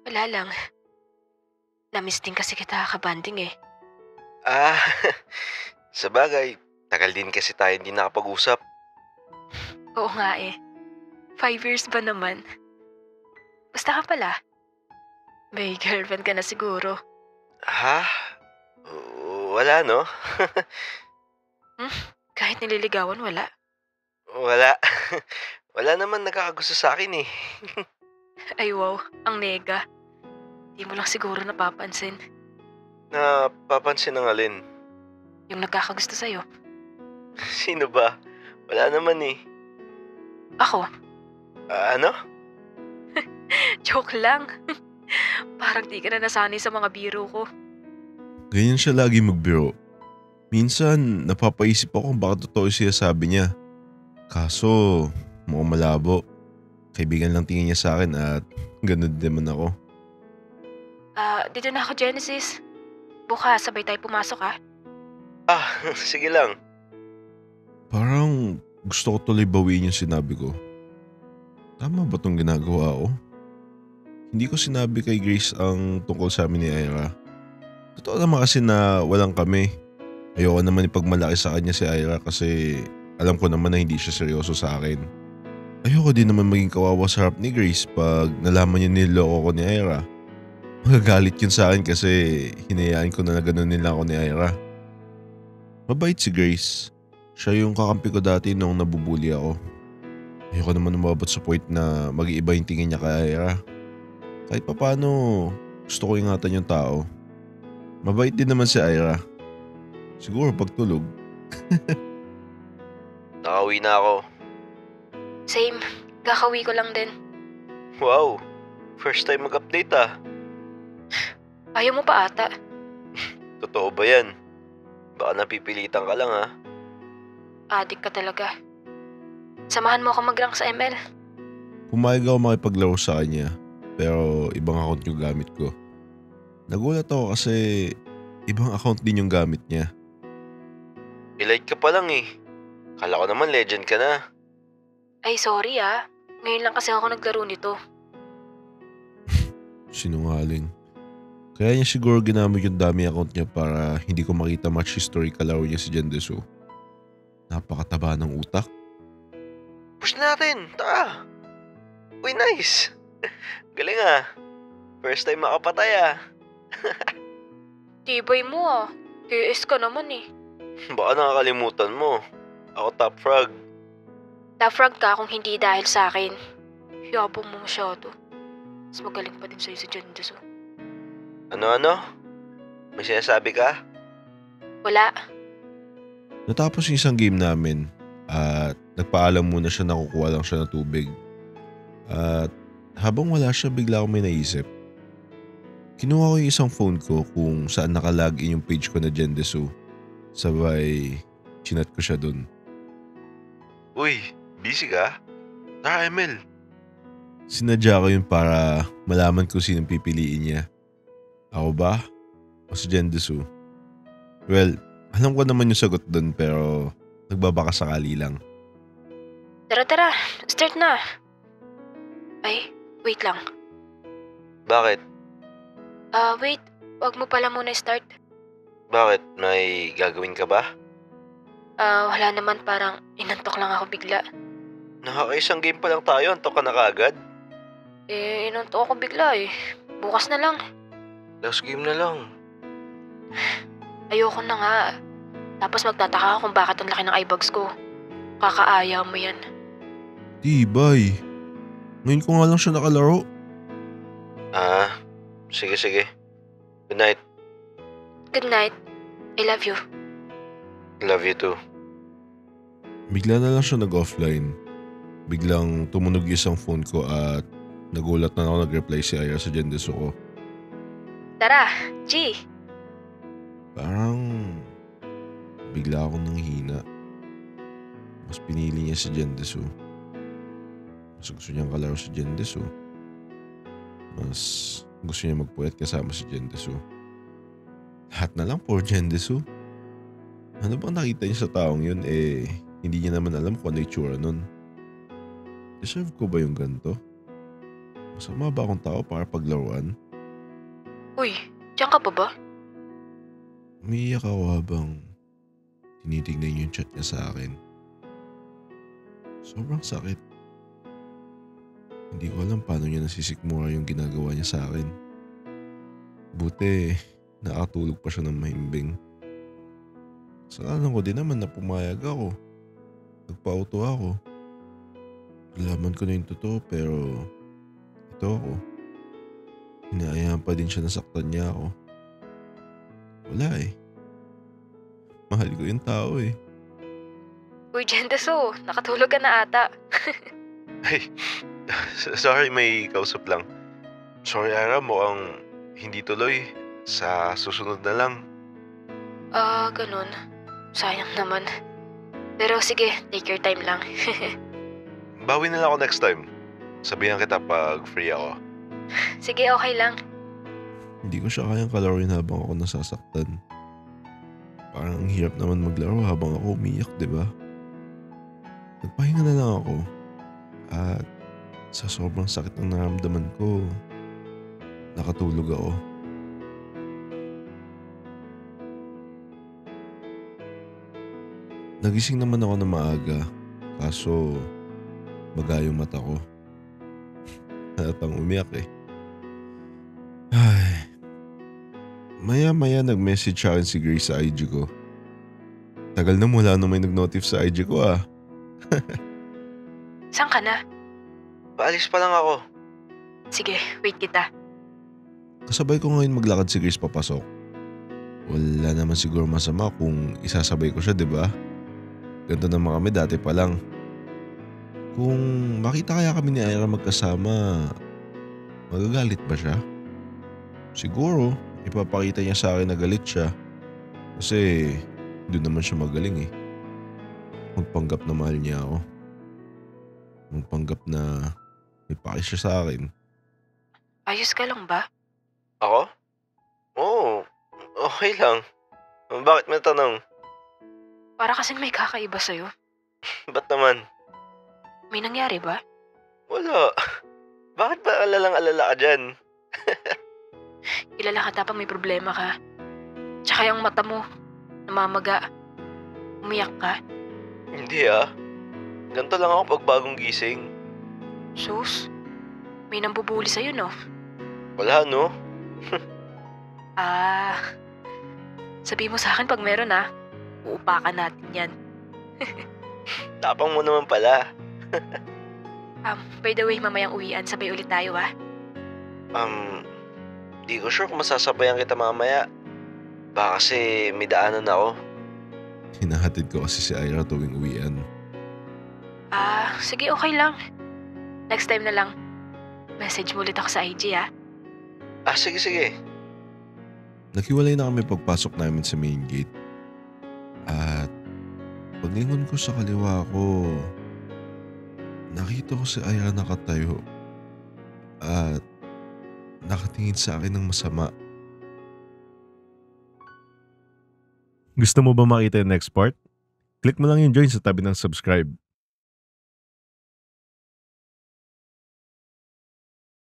Wala lang, na-miss din kasi kita kabanding eh. Ah, sabagay, tagal din kasi tayo hindi nakapag-usap. Oo nga eh, 5 years ba naman? Basta ka pala, may girlfriend ka na siguro. Ha? Wala, no? Hmm? Kahit nililigawan wala. Wala. Wala naman nakakagusto sa akin eh. Ay wow, ang nega. Di mo lang siguro napapansin. Napapansin ng alin? Yung nagkakagusto sa'yo. Sino ba? Wala naman eh. Ako, Ano? joke lang. Parang di ka na nasanay sa mga biro ko. Ganyan siya lagi magbiro. Minsan, napapaisip ako kung baka totoo siya sabi niya. Kaso, mukhang malabo. Kaibigan lang tingin niya sa akin at ganun din naman ako. Dito na ako, Genesis. Bukas, sabay tayo pumasok ah. Sige lang. Parang gusto ko tuloy bawiin yung sinabi ko. Tama ba tong ginagawa ko? Hindi ko sinabi kay Grace ang tungkol sa amin ni Ira. Totoo naman kasi na walang kami. Ayoko naman ipagmalaki sa kanya si Ira kasi alam ko naman na hindi siya seryoso sa akin. Ayoko din naman maging kawawa sa harap ni Grace pag nalaman niya niloko ko ni Ira. Magagalit yun sa akin kasi hinayaan ko na gano'n nila ako ni Ira. Mabait si Grace. Siya yung kakampi ko dati nung nabubuli ako. Ayoko naman umabot sa point na mag-iiba yung tingin niya kay Ira. Kahit papano, gusto ko ingatan yung tao. Mabait din naman si Ira. Siguro pagtulog. Nakauwi na ako. Same, kakawi ko lang din. Wow. First time mag-update ah. Ayaw mo pa ata. Totoo ba yan? Baka napipilitan ka lang ah. Adik ka talaga. Samahan mo ako mag-rank sa ML. Pumayag ako makipaglaro sa kanya pero ibang account yung gamit ko. Nagulat ako kasi ibang account din yung gamit niya. Elite ka pa lang eh. Kala ko naman legend ka na. Ay sorry ah, ngayon lang kasi ako naglaro nito. Sinungaling. Kaya niya siguro ginamit yung dami account niya para hindi ko makita match history kalaro niya si Jendesu. Napakataba ng utak. Push natin. Tara. Uy, nice. Galing ah. First time makapatay ah. Tibay mo ah, KS ka naman eh. Baka nakakalimutan mo. Ako top frag. Na-frag ka kung hindi dahil sa akin. Yabong mo masyado. Mas magaling pa din sa'yo si Jendesu. Ano? May sinasabi ka? Wala. Natapos yung isang game namin at nagpaalam muna siya na kukuha lang siya ng tubig. At habang wala siya bigla akong may naisip. Kinuha ko yung isang phone ko kung saan nakalagin yung page ko na Jendesu. Sabay, chinat ko siya dun. Uy, busy ka? Tara, Emil. Sinadya ko yun para malaman kung sinong pipiliin niya. Ako ba? O si Jendesu? Well, alam ko naman yung sagot dun pero nagbabaka sakali lang. Tara, start na. Ay, wait lang. Bakit? Wait, wag mo pala muna start. Bakit? May gagawin ka ba? Wala naman, parang inantok lang ako bigla. Nakakaisang game pa lang tayo, antok ka na kaagad. Inantok ako bigla eh. Bukas na lang. Last game na lang. Ayoko na nga. Tapos magtataka ako kung bakit ang laki ng eyebags ko. Kakaaya mo yan. Tibay. Ngayon ko nga lang siya nakalaro. Sige. Good night. Good night. I love you. Love you too. Bigla na lang siya nag-offline. Biglang tumunog yung isang phone ko at nagulat na ako nag-reply si Ira sa Jendesu ko. Tara, G. Parang bigla akong nanghina. Mas pinili niya si Jendesu. Mas gusto niyang kalaro si Jendesu. Mas gusto niya magpuyat kasama si Jendesu. Lahat na lang for Jendesu. Ano bang nakita niya sa taong yun hindi niya naman alam kung ano yung tsura nun. Deserve ko ba yung ganito? Masama ba akong tao para paglaruan? Uy, diyan ka pa ba? Umiiyak ako habang tinitignan yung chat niya sa akin. Sobrang sakit. Hindi ko alam paano niya nasisikmura yung ginagawa niya sa akin. Buti, nakatulog pa siya ng mahimbing. Kasalanan ko din naman na pumayag ako. Nagpauto ako. Nalaman ko na yung totoo pero ito ako. Hinahayaan pa din siya, nasaktan niya ako. Wala eh. Mahal ko yung tao eh. Uy, Jendeso, nakatulog ka na ata. Ay, sorry, may kausap lang. Sorry, Ira, mukhang hindi tuloy. Sa susunod na lang. Ganun. Sayang naman. Pero sige, take your time lang. Bawi na lang ako next time. Sabihan kita pag free ako. Sige, okay lang. Hindi ko siya kayang kalaruin habang ako nasasaktan. Parang ang hirap naman maglaro habang ako umiyak, di ba? Nagpahinga na lang ako. At sa sobrang sakit ng naramdaman ko, nakatulog ako. Nagising naman ako na maaga, kaso baga yung mata ko. Halatang umiyak eh. Ay. Maya-maya nag-message sa akin si Grace sa IG ko. Tagal na mula nung may nag-notif sa IG ko ah. Saan ka na? Paalis pa lang ako. Sige, wait kita. Kasabay ko ngayon maglakad si Grace papasok. Wala naman siguro masama kung isasabay ko siya, di ba? Ganito naman kami dati pa lang. Kung makita kaya kami ni Ira magkasama, magagalit ba siya? Siguro, ipapakita niya sa akin na galit siya. Kasi doon naman siya magaling eh. Magpanggap na mahal niya ako. Magpanggap na may paki siya sa akin. Ayos ka lang ba? Ako? Oo, okay lang. Bakit may tanong? Para kasing may kakaiba sa'yo. Ba't naman? May nangyari ba? Wala. Bakit ba alalang-alala ka dyan? Kilala ka tapang may problema ka. Tsaka yung mata mo, namamaga. Umiyak ka. Hindi ah. Ganito lang ako pag bagong gising. Sus, may nambubuli sa'yo no? Wala no? Sabi mo sa akin pag meron uupakan natin yan. Tapang mo naman pala. By the way, mamayang uwian, sabay ulit tayo Di ko sure kung masasabayan kita mamaya. Baka kasi may daanan ako. Hinahatid ko kasi si Ira tuwing uwian. Sige, okay lang. Next time na lang. Message mo ulit ako sa IG Sige. Naghiwalay na kami pagpasok namin sa main gate. At paglingon ko sa kaliwa ko, nakita ko si Ira nakatayo. At nakatingin sa akin ng masama. Gusto mo ba makita yung next part? Click mo lang yung join sa tabi ng subscribe.